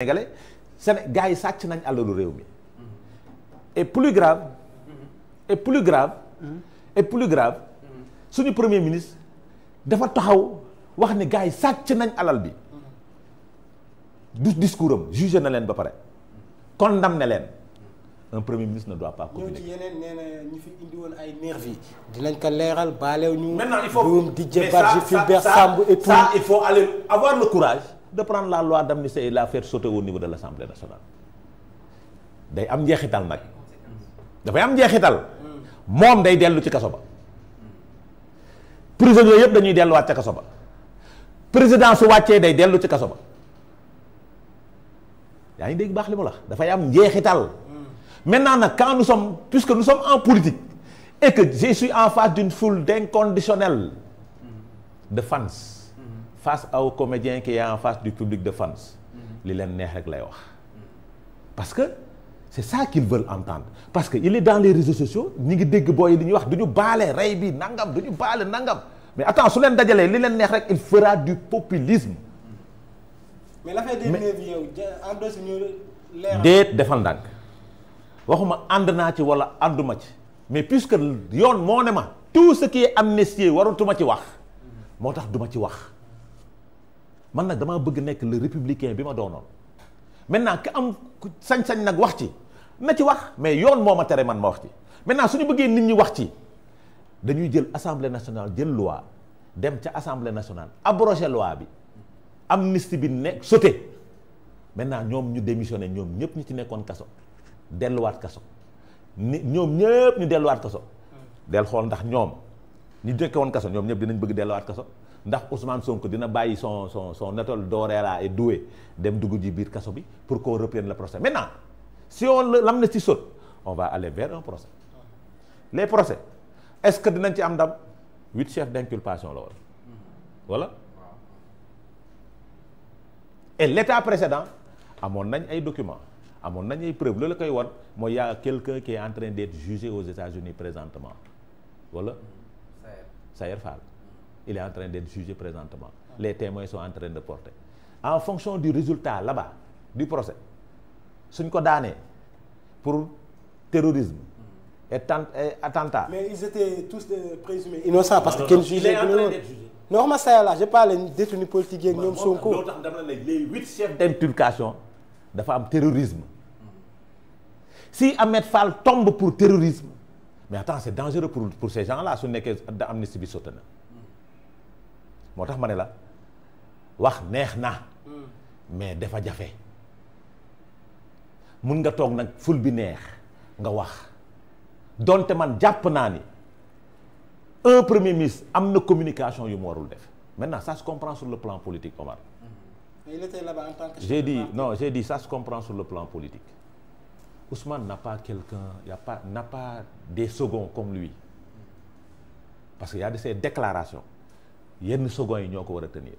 Sénégalais gars yi sàcc nañ alalu réew mi et plus grave suñu premier ministre dafa taxaw wax ne gars yi sàcc nañ alal bi du discours am jugé na leen ba pare condamné leen. Un premier ministre ne doit pas communiquer. ñoo ci yeneen nee na ñu fi indi woon ay nervi dinañ ko leeral baalew ñu. Maintenant il faut Didier Badji, Fulbert Sambou et tout. Ça il faut aller avoir le courage de prendre la loi d'amnistie et la faire sauter au niveau de l'Assemblée nationale. day am njeexital nag dafay am njeexital moom day dellu ci kaso ba prisonniers yëpp dañuy delluwaat ca kaso ba président su wàccee day dellu ci kaso ba yaa ngi dégg baax li mu la dafay am njeexital. Maintenant nag quand nous sommes puisque nous sommes en politique et que je suis en face d'une foule d'inconditionnels de fans face au comédien qui est en face du public de fans li leen neex rek lay wax parce que c'est ça qu'ils veulent entendre parce que il est dans les réseaux sociaux ñi ngi dégg booy li ñuy wax du ñu baale rey bi nangam du ñu baale nangam mais attends su leen dajalee li leen neex rek il fera du populisme. mais l'affaire des nervis yow endossé ñu leeral. déet defal ndànk waxuma ànd naa ci wala ànduma ci mais puisque yoon moo ne ma tout ce qui est amnistié waratuma ci wax moo tax duma ci wax man nag damaa bëgg nekk le républicain bi ma doonoon maintenant ka am sañ-sañ nag wax ci na ci wax mais yoon moo ma tere man ma wax ci maintenant suñu bëggee nit ñi wax ci dañuy jël assemblée nationale jël loi dem ca assemblée nationale abroger loi bi amnistie bi nekk sauté maintenant ñoom ñu démissionné ñoom ñëpp ñu ci nekkoon kaso delluwaat kaso ni ñoom ñëpp ñu delluwaat kaso del xool ndax ñoom ñu nekkoon kaso ñoom ñëpp dinañ bëgg delluwaat kaso ndax Ousmane Sonko dina bàyyi son étoile dorée là et doué dem dugg ji biir kaso bi pour qu'on reprenne le procès maintenant si on l'amnistie saute on va aller vers un procès les procès est-ce que dinañ ci am ndam 8 chefs d'inculpation la woon voilà et l'état précédent amoon nañ ay documents amoon nañ ay preuves loolu la koy wan mooy y a quelqu'un qui est en train d'être jugé aux États-Unis présentement voilà Sayer Fall il est en train d'être jugé présentement les témoins sont en train de porter en fonction du résultat là-bas du procès suñ ko daanee pour terrorisme et attentat. mais ils étaient tous présumés innocents parce que kenn jugé non ma Sayer là je parle détenu politique yeeg ñoom Sonko. loolu tax dama la ne les 8 chefs d'inculpation dafa am terrorisme si Ahmed Fall tombe pour terrorisme mais attends c'est dangereux pour ces gens là su nekkee amnistie bi sotti na moo tax ma ne la wax neex na mais dafa jafe mun nga toog nag ful bi neex nga wax donte man jàpp naa ni un premier ministre am na communication yu mu warul def maintenant ça se comprend sur le plan politique Omar. il était là-bas en tant que j'ai dit ça se comprend sur le plan politique Ousmane n'a pas n'a pas des seconds comme lui parce que y a de ces déclarations yenn seconds yi ñoo ko war a tenir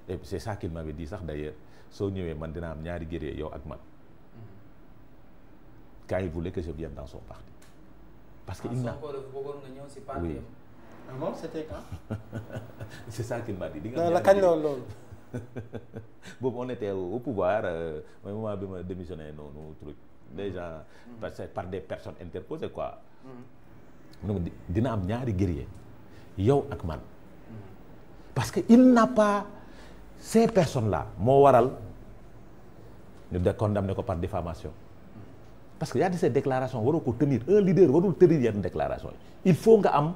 et c'est ça qu'il m'avait dit sax d'ailleurs soo ñëwee man dina am ñaari guerrier yow ak man quand il voulait que je vienne dans son parti parce que il n'a oui bon c'était quand c'est ça qu'il m'a dit la kañ la woon loolu boobu on était au pouvoir mooy moment bi ma démissionné noonu truc déjà par des personnes interposées quoi donc dina am ñaari guerrier yow ak man parce que il n'a pas ces personnes là moo waral ñu condamné ko par diffamation parce que y a de ces déclarations waroo ko tenir un leader warul tenir yenn déclaration yi il faut nga am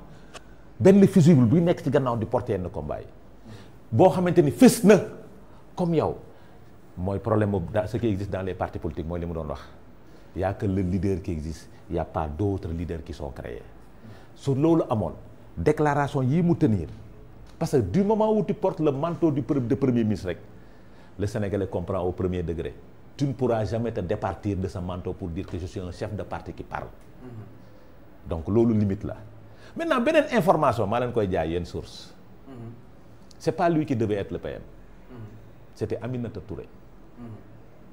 benn fusible buy nekk ci gannaaw di porter yenn combat yi boo xamante ni fës na comme yow mooy problème boobu ce qui existe dans les partis politiques mooy li mu doon wax y a que le leader qui existe y a pas d'autres leaders qui sont créés su loolu amoon déclaration yii mu tenir parce que du moment où tu portes le manteau de premier ministre rek le Sénégalais comprend au premier degré tu ne pourras jamais te départir de ce manteau pour dire que je suis un chef de parti qui parle donc loolu limite la maintenant beneen information maa leen koy jaay yenn source c'est pas lui qui devait être le PM c'était Aminata Touré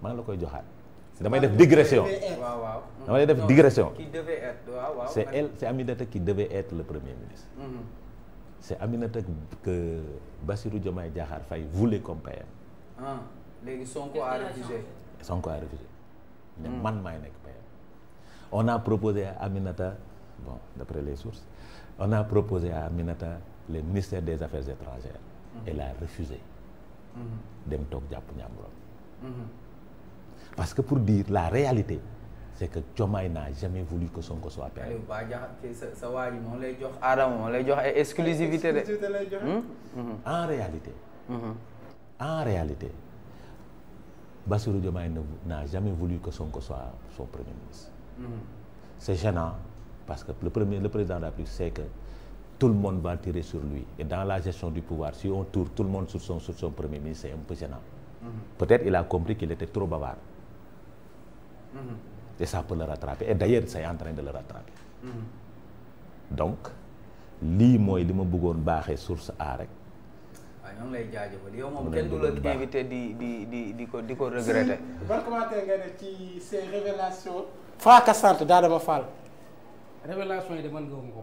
maa ngi la koy joxaat damay def digression damay def digression c'est elle c'est Aminata qui devait être le premier ministre c'est Aminata que Bassirou Diomaye Diakhar Faye voulait comme PM léegi Sonko a refusé. Sonko a refusé. mais man maay nekk PM. on a proposé à Aminata bon d'après les sources on a proposé à Aminata le ministère des Affaires étrangères. elle a refusé. dem toog jàpp ñàmburam. parce que pour dire la réalité c'est que Diomaye n'a jamais voulu que Sonko soit PM. Aliou Ba Diakhaté sa waa ji moom lay jox Adama moom lay jox ay exclusivité de. en réalité Bassirou Diomaye n'a jamais voulu que Sonko soit son premier ministre. C'est gênant parce que le président de la République sait que tout le monde va tirer sur lui et dans la gestion du pouvoir si on tourne tout le monde sur son premier ministre c'est un peu gênant. Peut-être il a compris qu'il était trop bavard. Et ça peut le rattraper et d'ailleurs c'est en train de le rattraper. Donc lii mooy li ma bëggoon baaxee source A rek. waaw ñoo ngi lay jaajëfal yow moom kenn du la invité di ko regretter. ban commentaire nga def ci ces révélations fracassantes d'Adama Fall. révélation yi de man gëwuma ko.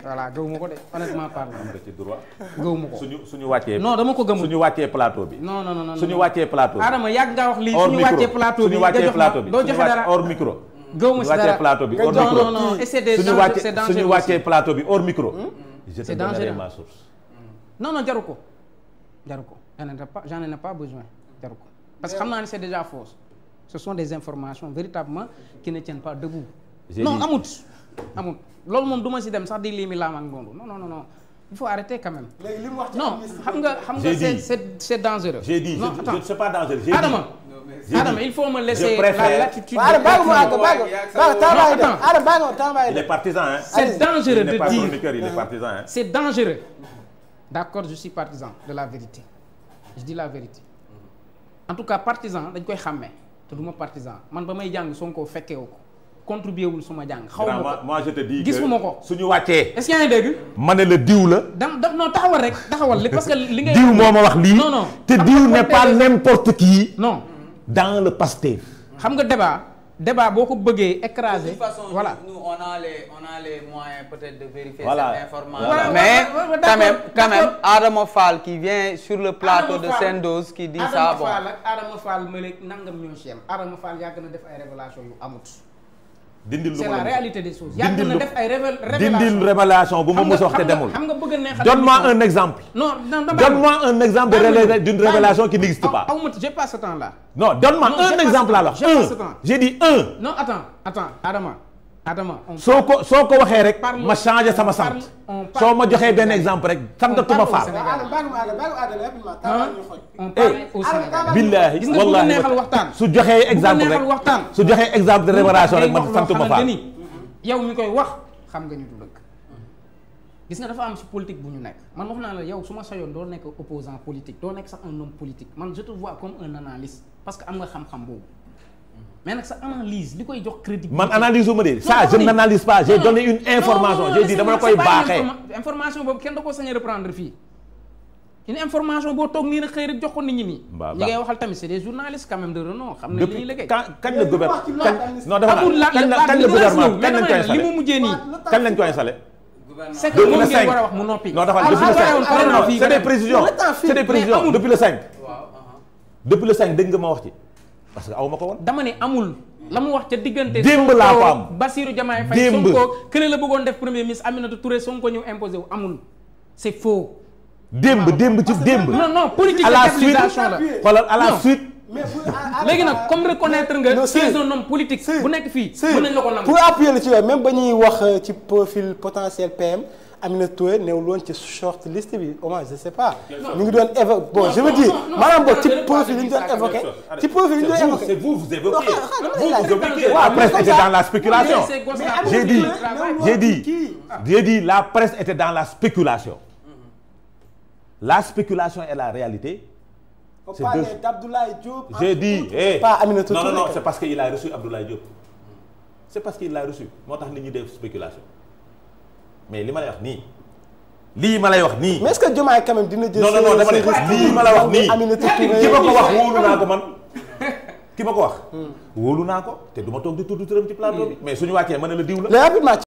voilà gëwuma ko de honnêtement parle. am nga ci droit. gëwuma ko suñu wàccee. non dama ko gëmul suñu wàccee plateau bi. non suñu wàccee plateau bi. Adama yàgg nga wax lii suñu wàccee plateau bi nga jox ma doo joxe dara hors micro. gëwuma si dara plateau bi hors micro. non et c'est des dangers c'est dangereux suñu wàccee plateau bi hors micro. je te donnerai ma source. non jaru ko j'en ai pas besoin jaru ko parce que xam naa ne c'est déjà faux ce sont des informations véritablement qui ne tiennent pas debout. non amut loolu moom du ma si dem sax di lii mi laam ak ngoondu non il faut arrêter quand même. léegi li mu wax ci non xam nga c'est dangereux. j'ai dit c'est pas dangereux. Adama il faut me laisser la latitude. il est partisan hein. C'est dangereux de dire il est partisan hein. C'est dangereux. D'accord, je suis partisan de la vérité. Je dis la vérité. En tout cas partisan dañ koy xàmmee te du ma partisan man ba may jàng Sonko fekkee wu ko contribué wul suma jàng. xaw ma ko moi je te dis gisuma ko suñu wàccee. est-ce que yaa ngi dégg. ma ne la diw la. non taxawal rek parce que li ngay. diw moo ma wax lii. non te diw n'est pas n'importe qui. non dans le Pastef. xam nga débat boo ko bëggee écraser. De toute façon, voilà nous on a les moyens peut-être de vérifier voilà. cette information. Voilà. Mais quand même d'accord. Adama Fall qui vient sur le plateau de Sen12 qui dit ça bon. Adama Fall ma léegi nangam ñoo si yem Adama Fall yàgg na def ay révélation yu amut. c'est la réalité des choses. yàgg na def ay révélation dindil révélation bu ma mos a wax te demul. xam nga bëgg a neexal. donne-moi un exemple. donne-moi un exemple d'une révélation qui n'existe pas. j'ai pas ce temps là. non donne-moi un exemple là. J'ai dit un. non attends Adama. soo ko waxee rek ma changé sama sant. soo ma joxee benn exemple rek santatuma Fall. on parle au Sénégal. billahi gis nga bu neexal waxtaan. su joxee exemple de révélation rek ma santuma Fall. yow mi koy wax xam nga ñu du dëgg. gis nga dafa am si politique bu ñu nekk man wax naa la yow su ma sayoon doo nekk opposant politique doo nekk sax un homme politique man je te vois comme un analyste parce que am nga xam-xam boobu. mais nag sa analyse li koy jox crédit. man analyse wu ma de ça je n'analyse pas j'ai donné une information j'ai dit dama la koy baaxee. information boobu kenn da koo sañ a reprendre fii une information boo toog nii rek xëy rek jox ko nit ñi nii. ñi ngay waxal tamit c'est des journalistes quand même de renom. xam nañ li ñuy liggéey kañ la gouvernement non dafa kañ la gouvernement kañ lañ koy installé li mu mujjee nii. kañ lañ koy installé. c'est que moom ngeen war a wax mu noppi. non dafa c'est des précisions depuis le 5. depuis le 5 dégg nga ma wax ci. parce que aw ma ko woon. dama ne amul. la mu wax ca diggante. démb laa ko am Bassirou Diomaye Faye Sonko kële la bëggoon def premier ministre Aminata Touré Sonko ñëw imposé wu amul. c'est faux. démb ci démb. non politique de stabilisation la. xoolal à la suite. léegi nag comme reconnaître nga. c'est un homme politique. bu nekk fii mën nañ la ko nangu. pour appuyer la ci yooyu même ba ñuy wax ci profil potentiel PM. Aminata Touré néewul woon ci short liste bi au moins je sais pas. ñu ngi doon évoqué bon je veux dire maanaam boog ci profil yi ñu doon évoqué. ci profil yi ñu doon évoqué. c'est vous évoquez. vous évoquez. la presse était dans la spéculation. j'ai dit la presse était dans la spéculation. la spéculation et la réalité. c'est deux. d'Abdoulaye Diop. j'ai dit pas Aminata Touré. non c'est parce qu'il a reçu Abdoulaye Diop. c'est parce qu'il l'a reçu moo tax nit ñi def spéculation. mais li ma lay wax nii. lii ma lay wax nii. mais est-ce que Diomaye quand même dina jël. non dama ne lii ma la wax nii. Aminata Touré ki ma ko wax wóolu naa ko man. ki ma ko wax. wóolu naa ko te du ma toog di tudd turam ci plateau bi. mais suñu wàccee ma ne la diw la.